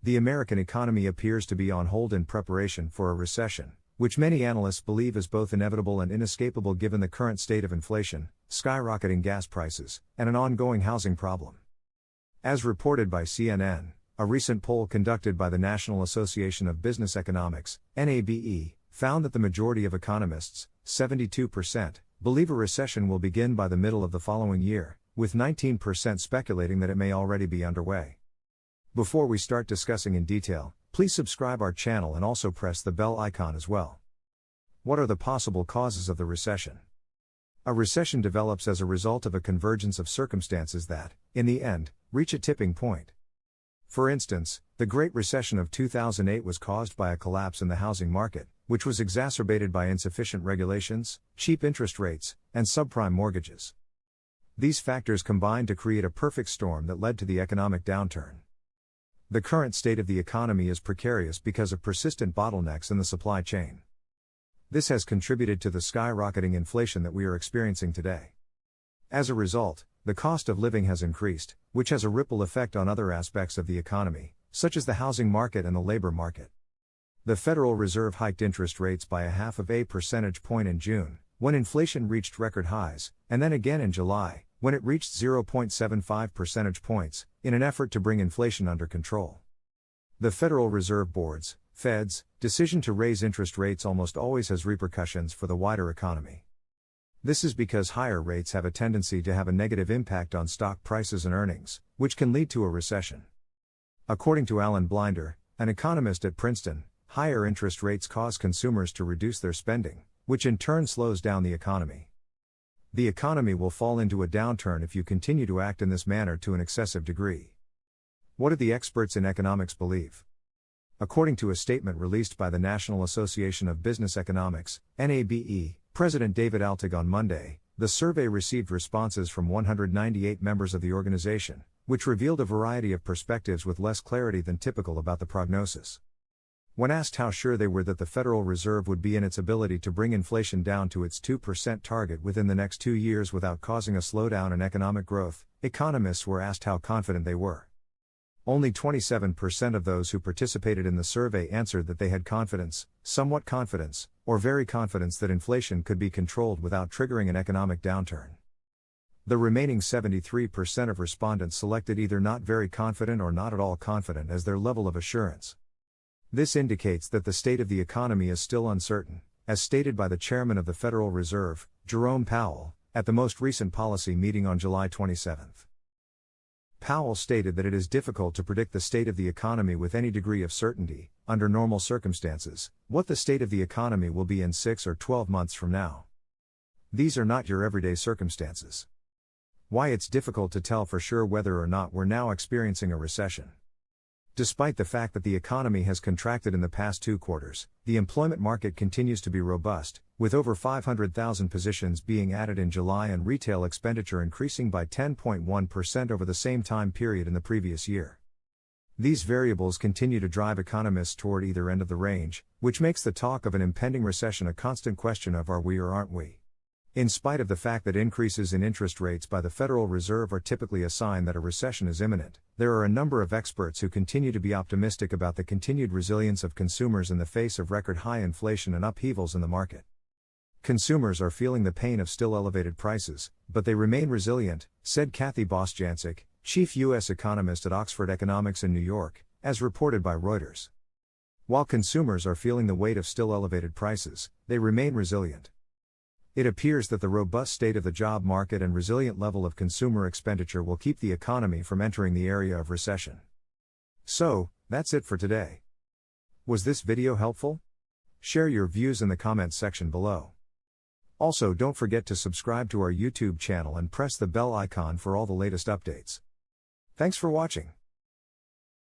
the American economy appears to be on hold in preparation for a recession, which many analysts believe is both inevitable and inescapable given the current state of inflation, skyrocketing gas prices, and an ongoing housing problem. As reported by CNN, a recent poll conducted by the National Association of Business Economics, NABE, found that the majority of economists, 72%, believe a recession will begin by the middle of the following year, with 19% speculating that it may already be underway. Before we start discussing in detail, please subscribe our channel and also press the bell icon as well. What are the possible causes of the recession? A recession develops as a result of a convergence of circumstances that, in the end, reach a tipping point. For instance, the Great Recession of 2008 was caused by a collapse in the housing market, which was exacerbated by insufficient regulations, cheap interest rates, and subprime mortgages. These factors combined to create a perfect storm that led to the economic downturn. The current state of the economy is precarious because of persistent bottlenecks in the supply chain. This has contributed to the skyrocketing inflation that we are experiencing today. As a result, the cost of living has increased, which has a ripple effect on other aspects of the economy, such as the housing market and the labor market. The Federal Reserve hiked interest rates by 0.5 percentage point in June, when inflation reached record highs, and then again in July, when it reached 0.75 percentage points, in an effort to bring inflation under control. The Federal Reserve Board's, Fed's, decision to raise interest rates almost always has repercussions for the wider economy. This is because higher rates have a tendency to have a negative impact on stock prices and earnings, which can lead to a recession. According to Alan Blinder, an economist at Princeton, higher interest rates cause consumers to reduce their spending, which in turn slows down the economy. The economy will fall into a downturn if you continue to act in this manner to an excessive degree. What do the experts in economics believe? According to a statement released by the National Association of Business Economics, NABE, President David Altig on Monday, the survey received responses from 198 members of the organization, which revealed a variety of perspectives with less clarity than typical about the prognosis. When asked how sure they were that the Federal Reserve would be in its ability to bring inflation down to its 2% target within the next 2 years without causing a slowdown in economic growth, economists were asked how confident they were. Only 27% of those who participated in the survey answered that they had confidence, somewhat confidence, or very confidence that inflation could be controlled without triggering an economic downturn. The remaining 73% of respondents selected either not very confident or not at all confident as their level of assurance. This indicates that the state of the economy is still uncertain, as stated by the chairman of the Federal Reserve, Jerome Powell, at the most recent policy meeting on July 27. Powell stated that it is difficult to predict the state of the economy with any degree of certainty, under normal circumstances, what the state of the economy will be in 6 or 12 months from now. These are not your everyday circumstances. Why it's difficult to tell for sure whether or not we're now experiencing a recession. Despite the fact that the economy has contracted in the past 2 quarters, the employment market continues to be robust, with over 500,000 positions being added in July and retail expenditure increasing by 10.1% over the same time period in the previous year. These variables continue to drive economists toward either end of the range, which makes the talk of an impending recession a constant question of are we or aren't we. In spite of the fact that increases in interest rates by the Federal Reserve are typically a sign that a recession is imminent, there are a number of experts who continue to be optimistic about the continued resilience of consumers in the face of record high inflation and upheavals in the market. Consumers are feeling the pain of still elevated prices, but they remain resilient, said Kathy Bostjancic, chief U.S. economist at Oxford Economics in New York, as reported by Reuters. While consumers are feeling the weight of still elevated prices, they remain resilient. It appears that the robust state of the job market and resilient level of consumer expenditure will keep the economy from entering the area of recession. So, that's it for today. Was this video helpful? Share your views in the comments section below. Also, don't forget to subscribe to our YouTube channel and press the bell icon for all the latest updates. Thanks for watching.